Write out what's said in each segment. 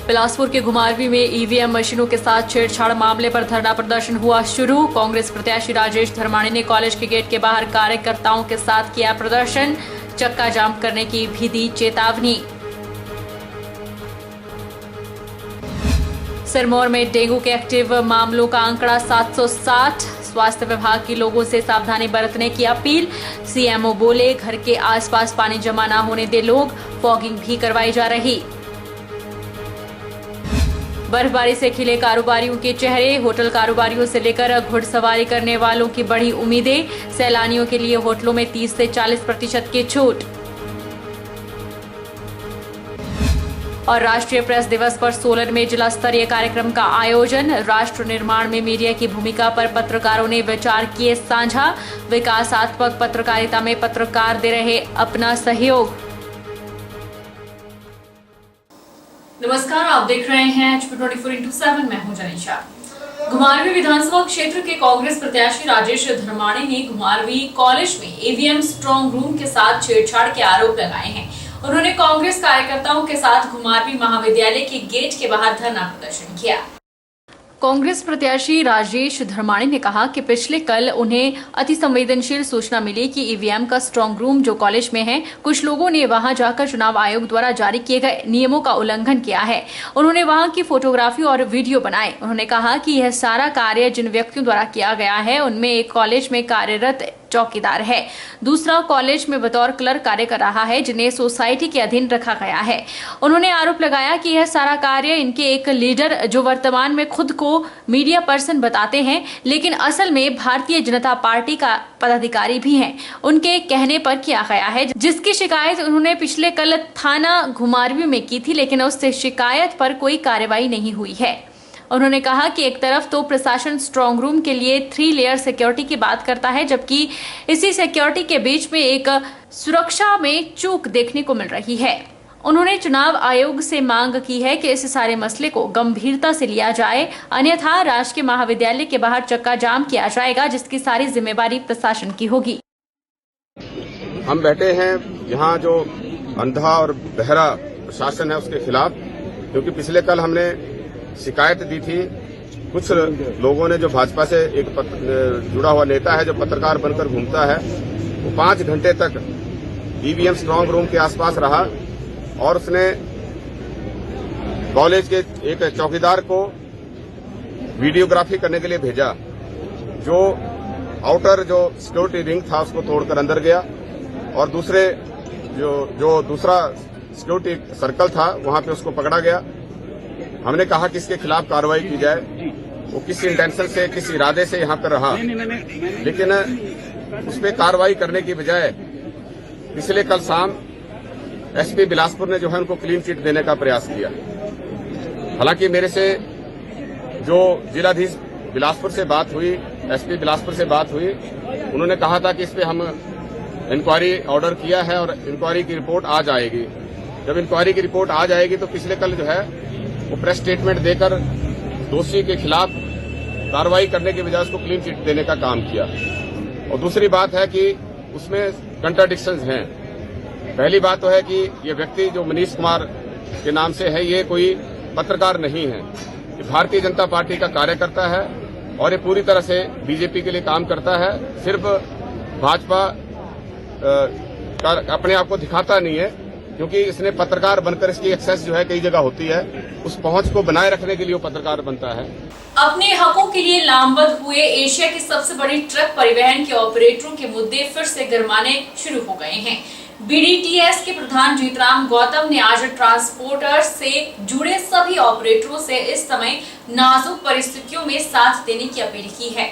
बिलासपुर के घुमारवी में ईवीएम मशीनों के साथ छेड़छाड़ मामले पर धरना प्रदर्शन हुआ शुरू। कांग्रेस प्रत्याशी राजेश धर्माणी ने कॉलेज के गेट के बाहर कार्यकर्ताओं के साथ किया प्रदर्शन, चक्का जाम करने की भी दी चेतावनी। सिरमौर में डेंगू के एक्टिव मामलों का आंकड़ा 760। स्वास्थ्य विभाग की लोगों से सावधानी बरतने की अपील। सीएमओ बोले, घर के आसपास पानी जमा न होने दे लोग, फॉगिंग भी करवाई जा रही। बर्फबारी से खिले कारोबारियों के चेहरे। होटल कारोबारियों से लेकर घुड़सवारी करने वालों की बड़ी उम्मीदें। सैलानियों के लिए होटलों में 30 से 40% की छूट। और राष्ट्रीय प्रेस दिवस पर सोलन में जिला स्तरीय कार्यक्रम का आयोजन। राष्ट्र निर्माण में मीडिया की भूमिका पर पत्रकारों ने विचार किए साझा। विकासात्मक पत्रकारिता में पत्रकार दे रहे अपना सहयोग। नमस्कार, आप देख रहे हैं HP 24x7। मैं हूं जनीशा। घुमारवी विधानसभा क्षेत्र के कांग्रेस प्रत्याशी राजेश धर्माणी ने घुमारवी कॉलेज में ईवीएम स्ट्रांग रूम के साथ छेड़छाड़ के आरोप लगाए हैं। उन्होंने कांग्रेस कार्यकर्ताओं के साथ घुमारवी महाविद्यालय के गेट के बाहर धरना प्रदर्शन किया। कांग्रेस प्रत्याशी राजेश धर्माणी ने कहा कि पिछले कल उन्हें अति संवेदनशील सूचना मिली कि ईवीएम का स्ट्रांग रूम जो कॉलेज में है, कुछ लोगों ने वहां जाकर चुनाव आयोग द्वारा जारी किए गए नियमों का उल्लंघन किया है। उन्होंने वहां की फोटोग्राफी और वीडियो बनाए। उन्होंने कहा कि यह सारा कार्य जिन व्यक्तियों द्वारा किया गया है, उनमें एक कॉलेज में कार्यरत चौकीदार है, दूसरा कॉलेज में बतौर क्लर्क कार्य कर रहा है, जिन्हें सोसाइटी के अधीन रखा गया है। उन्होंने आरोप लगाया कि यह सारा कार्य इनके एक लीडर, जो वर्तमान में खुद को मीडिया पर्सन बताते हैं लेकिन असल में भारतीय जनता पार्टी का पदाधिकारी भी हैं, उनके कहने पर किया गया है, जिसकी शिकायत उन्होंने पिछले कल थाना घुमारवी में की थी, लेकिन उस शिकायत पर कोई कार्रवाई नहीं हुई है। उन्होंने कहा कि एक तरफ तो प्रशासन स्ट्रांग रूम के लिए 3 लेयर सिक्योरिटी की बात करता है, जबकि इसी सिक्योरिटी के बीच में एक सुरक्षा में चूक देखने को मिल रही है। उन्होंने चुनाव आयोग से मांग की है कि इस सारे मसले को गंभीरता से लिया जाए, अन्यथा राजकीय महाविद्यालय के बाहर चक्का जाम किया जाएगा, जिसकी सारी जिम्मेवारी प्रशासन की होगी। हम बैठे हैं यहाँ जो अंधा और बहरा प्रशासन है उसके खिलाफ, क्योंकि पिछले कल हमने शिकायत दी थी। कुछ लोगों ने, जो भाजपा से एक जुड़ा हुआ नेता है जो पत्रकार बनकर घूमता है, वो 5 घंटे तक ईवीएम स्ट्रांग रूम के आसपास रहा और उसने कॉलेज के एक चौकीदार को वीडियोग्राफी करने के लिए भेजा, जो आउटर जो सिक्योरिटी रिंग था उसको तोड़कर अंदर गया और दूसरे जो दूसरा सिक्योरिटी सर्कल था वहां पे उसको पकड़ा गया। हमने कहा कि इसके खिलाफ कार्रवाई की जाए। वो किस इंटेंशन से, किस इरादे से यहाँ पर रहा, लेकिन उस पर कार्रवाई करने की बजाय पिछले कल शाम एसपी बिलासपुर ने जो है उनको क्लीन चिट देने का प्रयास किया। हालांकि मेरे से जो जिलाधीश बिलासपुर से बात हुई, एसपी बिलासपुर से बात हुई, उन्होंने कहा था कि इस पे हम इंक्वायरी ऑर्डर किया है और इंक्वायरी की रिपोर्ट आ जाएगी। जब इंक्वायरी की रिपोर्ट आ जाएगी तो पिछले कल जो है वो प्रेस स्टेटमेंट देकर दोषी के खिलाफ कार्रवाई करने के बजाय उसको क्लीन चिट देने का काम किया। और दूसरी बात है कि उसमें कंट्राडिक्शंस हैं। पहली बात तो है कि ये व्यक्ति जो मनीष कुमार के नाम से है, ये कोई पत्रकार नहीं है, ये भारतीय जनता पार्टी का कार्यकर्ता है और ये पूरी तरह से बीजेपी के लिए काम करता है। सिर्फ भाजपा अपने आप को दिखाता नहीं है, क्योंकि इसने पत्रकार बनकर, इसकी एक्सेस जो है कई जगह होती है, उस पहुंच को बनाए रखने के लिए वो पत्रकार बनता है। अपने हकों के लिए लामबंद हुए एशिया की सबसे बड़ी ट्रक परिवहन के ऑपरेटरों के मुद्दे फिर से गरमाने शुरू हो गए हैं। BDTS के प्रधान जीतराम गौतम ने आज ट्रांसपोर्टर्स से जुड़े सभी ऑपरेटरों से इस समय नाजुक परिस्थितियों में साथ देने की अपील की है।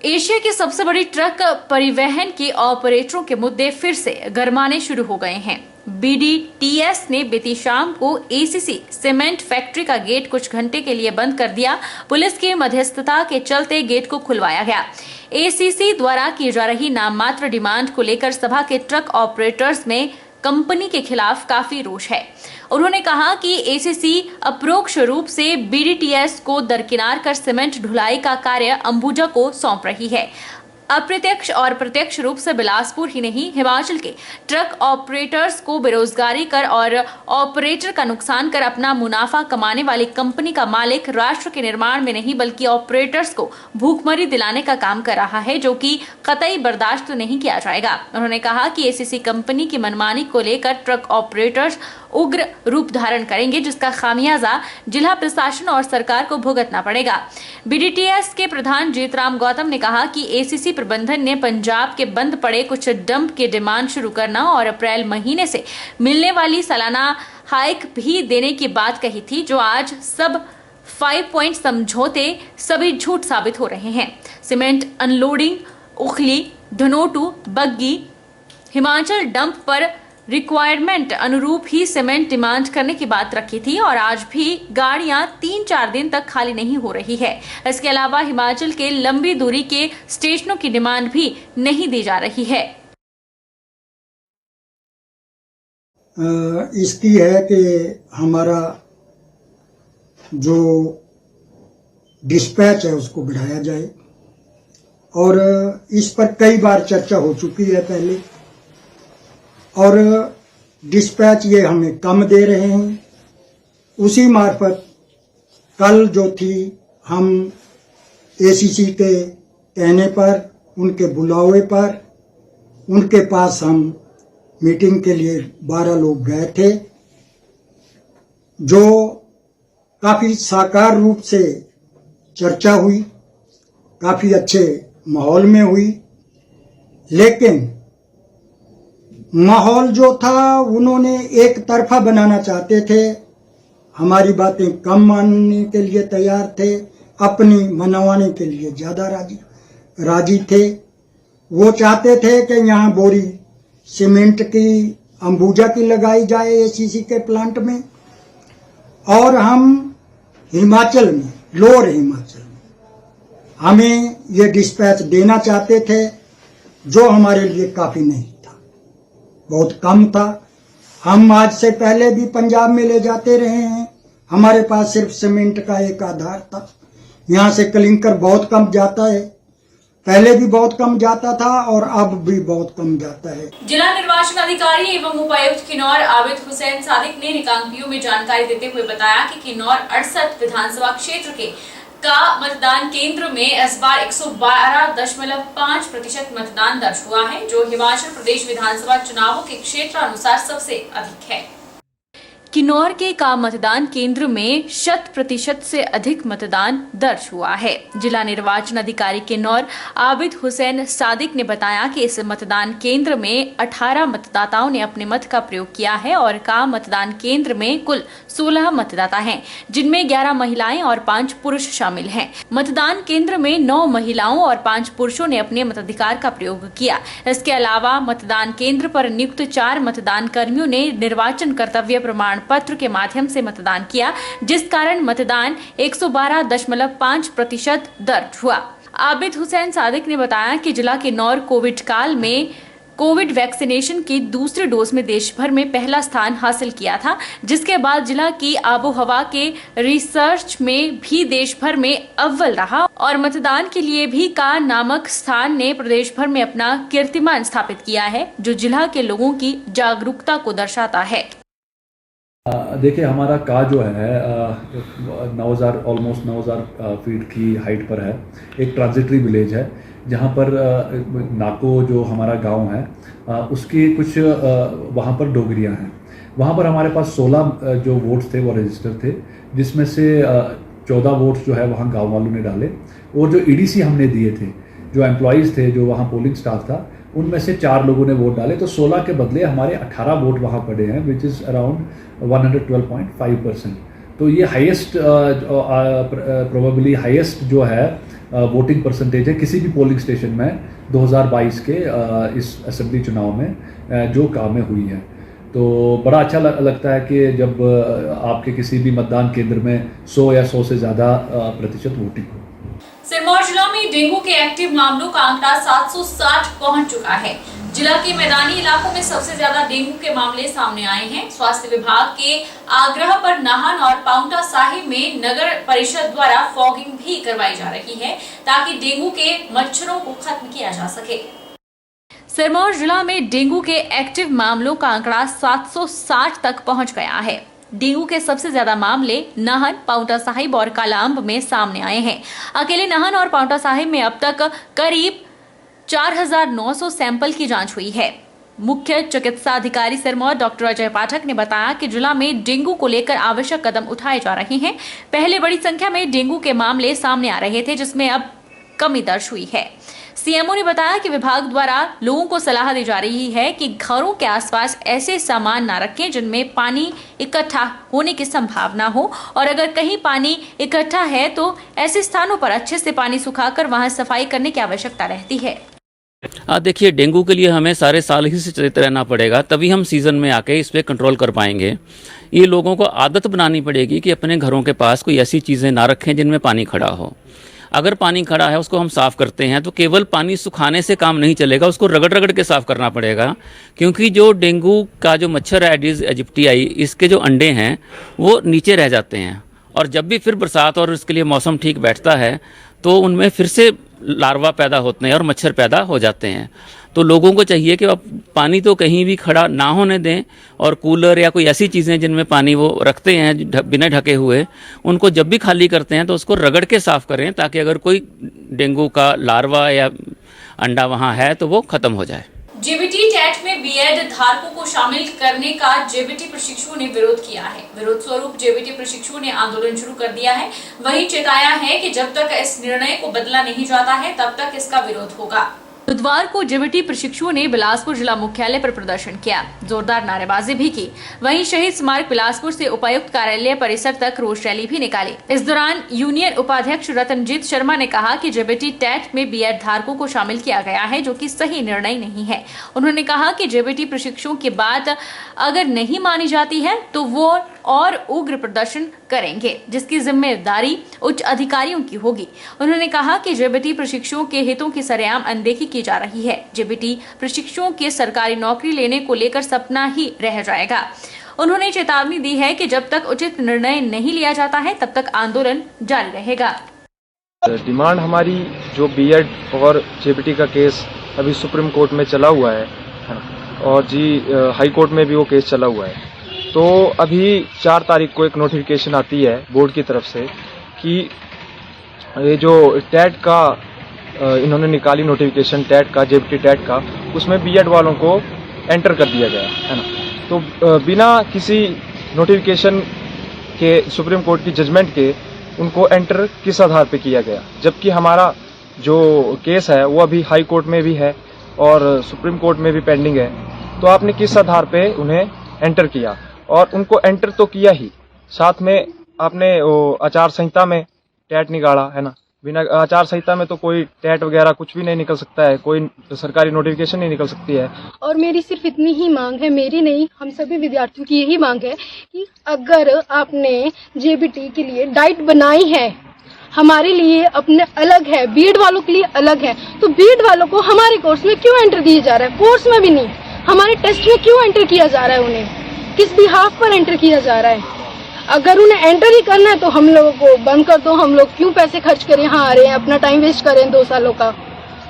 एशिया की सबसे बड़ी ट्रक परिवहन के ऑपरेटरों के मुद्दे फिर से गरमाने शुरू हो गए हैं। BDTS ने बीती शाम को ACC सीमेंट फैक्ट्री का गेट कुछ घंटे के लिए बंद कर दिया। पुलिस की मध्यस्थता के चलते गेट को खुलवाया गया। ACC द्वारा की जा रही नाममात्र डिमांड को लेकर सभा के ट्रक ऑपरेटर्स में कंपनी के खिलाफ काफी रोष है। उन्होंने कहा कि ACC अप्रोक्ष रूप से BDTS को दरकिनार कर सीमेंट ढुलाई का कार्य अंबुजा को सौंप रही है। अप्रत्यक्ष और प्रत्यक्ष रूप से बिलासपुर ही नहीं, हिमाचल के ट्रक ऑपरेटर्स को बेरोजगारी कर और ऑपरेटर का नुकसान कर अपना मुनाफा कमाने वाली कंपनी का मालिक राष्ट्र के निर्माण में नहीं बल्कि ऑपरेटर्स को भूखमरी दिलाने का काम कर रहा है, जो कि कतई बर्दाश्त नहीं किया जाएगा। उन्होंने कहा कि एसीसी कंपनी की मनमानी को लेकर ट्रक ऑपरेटर्स उग्र रूप धारण करेंगे, जिसका खामियाजा जिला प्रशासन और सरकार को भुगतना पड़ेगा। बीडीटीएस के प्रधान जीतराम गौतम ने कहा कि एसीसी प्रबंधन ने पंजाब के बंद पड़े कुछ डंप के डिमांड शुरू करना और अप्रैल महीने से मिलने वाली सालाना हाइक भी देने की बात कही थी, जो आज सब 5 पॉइंट समझौते सभी झूठ साबित हो रहे हैं। सीमेंट अनलोडिंग, उखली, धनोटू, बग्गी, हिमाचल डंप पर रिक्वायरमेंट अनुरूप ही सीमेंट डिमांड करने की बात रखी थी और आज भी गाड़ियां 3-4 दिन तक खाली नहीं हो रही है। इसके अलावा हिमाचल के लंबी दूरी के स्टेशनों की डिमांड भी नहीं दी जा रही है। इसकी है कि हमारा जो डिस्पैच है उसको बढ़ाया जाए और इस पर कई बार चर्चा हो चुकी है पहले, और डिस्पैच ये हमें कम दे रहे हैं। उसी मार्फत कल जो थी हम एसीसी के कहने पर, उनके बुलावे पर, उनके पास हम मीटिंग के लिए 12 लोग गए थे, जो काफ़ी साकार रूप से चर्चा हुई, काफ़ी अच्छे माहौल में हुई। लेकिन माहौल जो था उन्होंने एक तरफा बनाना चाहते थे, हमारी बातें कम मानने के लिए तैयार थे, अपनी मनवाने के लिए ज़्यादा राजी थे। वो चाहते थे कि यहाँ बोरी सीमेंट की, अंबुजा की लगाई जाए एसीसी के प्लांट में, और हम हिमाचल में, लोअर हिमाचल में हमें ये डिस्पैच देना चाहते थे, जो हमारे लिए काफ़ी नहीं था, बहुत कम था। हम आज से पहले भी पंजाब में ले जाते रहे हैं, हमारे पास सिर्फ सीमेंट का एक आधार था। यहाँ से क्लिंकर बहुत कम जाता है, पहले भी बहुत कम जाता था और अब भी बहुत कम जाता है। जिला निर्वाचन अधिकारी एवं उपायुक्त किन्नौर आबिद हुसैन सादिक ने रिकांगपिओ में जानकारी देते हुए बताया कि किन्नौर 68 विधानसभा क्षेत्र के का मतदान केंद्र में इस बार 112.5% मतदान दर्ज हुआ है, जो हिमाचल प्रदेश विधानसभा चुनावों के क्षेत्र अनुसार सबसे अधिक है। किन्नौर के का मतदान केंद्र में 100% से अधिक मतदान दर्ज हुआ है। जिला निर्वाचन अधिकारी किन्नौर आबिद हुसैन सादिक ने बताया कि इस मतदान केंद्र में 18 मतदाताओं ने अपने मत का प्रयोग किया है और का मतदान केंद्र में कुल 16 मतदाता हैं, जिनमें 11 महिलाएं और 5 पुरुष शामिल हैं। मतदान केंद्र में 9 महिलाओं और 5 पुरुषों ने अपने मताधिकार का प्रयोग किया। इसके अलावा मतदान केंद्र पर नियुक्त 4 मतदान कर्मियों ने निर्वाचन कर्तव्य प्रमाण पत्र के माध्यम से मतदान किया, जिस कारण मतदान 112.5% दर्ज हुआ। आबिद हुसैन सादिक ने बताया कि जिला किन्नौर कोविड काल में कोविड वैक्सीनेशन की दूसरे डोज में देश भर में पहला स्थान हासिल किया था, जिसके बाद जिला की आबोहवा के रिसर्च में भी देश भर में अव्वल रहा और मतदान के लिए भी का नामक स्थान ने प्रदेश भर में अपना कीर्तिमान स्थापित किया है, जो जिला के लोगों की जागरूकता को दर्शाता है। देखिए, हमारा का जो है 9,000 ऑलमोस्ट 9,000 फीट की हाइट पर है। एक ट्रांजिटरी विलेज है जहाँ पर नाको जो हमारा गांव है उसकी कुछ वहाँ पर डोगरियाँ हैं। वहाँ पर हमारे पास 16 जो वोट्स थे वो रजिस्टर थे, जिसमें से 14 वोट्स जो है वहाँ गांव वालों ने डाले, और जो ईडीसी हमने दिए थे, जो एम्प्लॉयज़ थे, जो वहाँ पोलिंग स्टाफ था, उनमें से 4 लोगों ने वोट डाले, तो 16 के बदले हमारे 18 वोट वहाँ पड़े हैं, विच इज़ अराउंड 112.5%। तो ये हाईएस्ट प्रोबेबली हाईएस्ट जो है वोटिंग परसेंटेज है किसी भी पोलिंग स्टेशन में 2022 के इस असेंबली चुनाव में जो काम में हुई है। तो बड़ा अच्छा लगता है कि जब आपके किसी भी मतदान केंद्र में 100 या 100 से ज़्यादा प्रतिशत वोटिंग हो। सिरमौर जिला में डेंगू के एक्टिव मामलों का आंकड़ा 760 पहुंच चुका है, जिला के मैदानी इलाकों में सबसे ज्यादा डेंगू के मामले सामने आए हैं। स्वास्थ्य विभाग के आग्रह पर नाहन और पाउंटा साहिब में नगर परिषद द्वारा फॉगिंग भी करवाई जा रही है ताकि डेंगू के मच्छरों को खत्म किया जा सके। सिरमौर जिला में डेंगू के एक्टिव मामलों का आंकड़ा 760 तक पहुंच गया है। डेंगू के सबसे ज्यादा मामले नाहन, पाउंटा साहिब और कालाअंब में सामने आए हैं। अकेले नाहन और पाउंटा साहिब में अब तक करीब 4,900 सैंपल की जांच हुई है। मुख्य चिकित्सा अधिकारी सिरमौर डॉक्टर अजय पाठक ने बताया कि जिला में डेंगू को लेकर आवश्यक कदम उठाए जा रहे हैं। पहले बड़ी संख्या में डेंगू के मामले सामने आ रहे थे, जिसमें अब कमी दर्ज हुई है। सीएमओ ने बताया कि विभाग द्वारा लोगों को सलाह दी जा रही है कि घरों के आसपास ऐसे सामान न रखें जिनमें पानी इकट्ठा होने की संभावना हो, और अगर कहीं पानी इकट्ठा है तो ऐसे स्थानों पर अच्छे से पानी सुखाकर वहां सफाई करने की आवश्यकता रहती है। देखिए, डेंगू के लिए हमें सारे साल ही सचेत रहना पड़ेगा, तभी हम सीजन में आके इस पे कंट्रोल कर पाएंगे। ये लोगों को आदत बनानी पड़ेगी कि अपने घरों के पास कोई ऐसी चीज़ें ना रखें जिनमें पानी खड़ा हो। अगर पानी खड़ा है उसको हम साफ़ करते हैं तो केवल पानी सुखाने से काम नहीं चलेगा, उसको रगड़ रगड़ के साफ़ करना पड़ेगा, क्योंकि जो डेंगू का जो मच्छर है एडिस इजिप्टियाई, इसके जो अंडे हैं वो नीचे रह जाते हैं, और जब भी फिर बरसात और इसके लिए मौसम ठीक बैठता है तो उनमें फिर से लार्वा पैदा होते हैं और मच्छर पैदा हो जाते हैं। तो लोगों को चाहिए कि अब पानी तो कहीं भी खड़ा ना होने दें, और कूलर या कोई ऐसी चीज़ें जिनमें पानी वो रखते हैं बिना ढके हुए, उनको जब भी खाली करते हैं तो उसको रगड़ के साफ़ करें, ताकि अगर कोई डेंगू का लार्वा या अंडा वहाँ है तो वो ख़त्म हो जाए। जेबीटी टेट में बीएड धारकों को शामिल करने का जेबीटी प्रशिक्षुओं ने विरोध किया है। विरोध स्वरूप जेबीटी प्रशिक्षुओं ने आंदोलन शुरू कर दिया है। वहीं चेताया है कि जब तक इस निर्णय को बदला नहीं जाता है तब तक इसका विरोध होगा। बुधवार को जेबीटी प्रशिक्षुओं ने बिलासपुर जिला मुख्यालय पर प्रदर्शन किया, जोरदार नारेबाजी भी की। वहीं शहीद स्मारक बिलासपुर से उपायुक्त कार्यालय परिसर तक रोष रैली भी निकाली। इस दौरान यूनियन उपाध्यक्ष रतनजीत शर्मा ने कहा कि जेबीटी टेट में बीएड धारकों को शामिल किया गया है, जो कि सही निर्णय नहीं है। उन्होंने कहा कि जेबीटी प्रशिक्षुओं की बात अगर नहीं मानी जाती है तो वो और उग्र प्रदर्शन करेंगे, जिसकी जिम्मेदारी उच्च अधिकारियों की होगी। उन्होंने कहा कि जेबीटी प्रशिक्षुओं के हितों की सरेआम अनदेखी की जा रही है। जेबीटी प्रशिक्षुओं के सरकारी नौकरी लेने को लेकर सपना ही रह जाएगा। उन्होंने चेतावनी दी है कि जब तक उचित निर्णय नहीं लिया जाता है तब तक आंदोलन जारी रहेगा। डिमांड हमारी जो बीएड और जेबीटी का केस अभी सुप्रीम कोर्ट में चला हुआ है, और हाई कोर्ट में भी वो केस चला हुआ है। तो अभी 4 तारीख को एक नोटिफिकेशन आती है बोर्ड की तरफ से कि ये जो टेट का इन्होंने निकाली नोटिफिकेशन टेट का, जेबीटी टेट का, उसमें बीएड वालों को एंटर कर दिया गया है ना। तो बिना किसी नोटिफिकेशन के, सुप्रीम कोर्ट की जजमेंट के, उनको एंटर किस आधार पे किया गया, जबकि हमारा जो केस है वो अभी हाई कोर्ट में भी है और सुप्रीम कोर्ट में भी पेंडिंग है। तो आपने किस आधार पे उन्हें एंटर किया, और उनको एंटर तो किया ही, साथ में आपने आचार संहिता में टेट निकाला है ना। बिना आचार संहिता में तो कोई टेट वगैरह कुछ भी नहीं निकल सकता है, कोई सरकारी नोटिफिकेशन नहीं निकल सकती है। और मेरी सिर्फ इतनी ही मांग है, मेरी नहीं, हम सभी विद्यार्थियों की यही मांग है कि अगर आपने जेबीटी के लिए डाइट बनाई है, हमारे लिए अपने अलग है, बीएड वालों के लिए अलग है, तो बीएड वालों को हमारे कोर्स में क्यों एंटर दिया जा रहा है? कोर्स में भी नहीं, हमारे टेस्ट में क्यों एंटर किया जा रहा है? उन्हें किस बिहाफ पर एंटर किया जा रहा है? अगर उन्हें एंटर ही करना है तो हम लोगों को बंद कर दो। हम लोग क्यों पैसे खर्च करें, यहाँ आ रहे हैं, अपना टाइम वेस्ट करें 2 सालों का?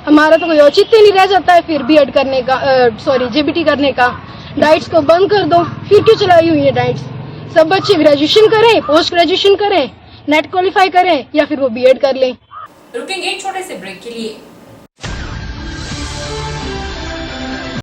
हमारा तो कोई औचित्य नहीं रह जाता है फिर बीएड करने का, जेबीटी करने का। डाइट्स को बंद कर दो, फिर क्यों चलाई हुई है डाइट्स? सब बच्चे ग्रेजुएशन करें, पोस्ट ग्रेजुएशन करें, नेट क्वालिफाई करें, या फिर वो बीएड कर लें। रुकेंगे एक छोटे से ब्रेक के लिए।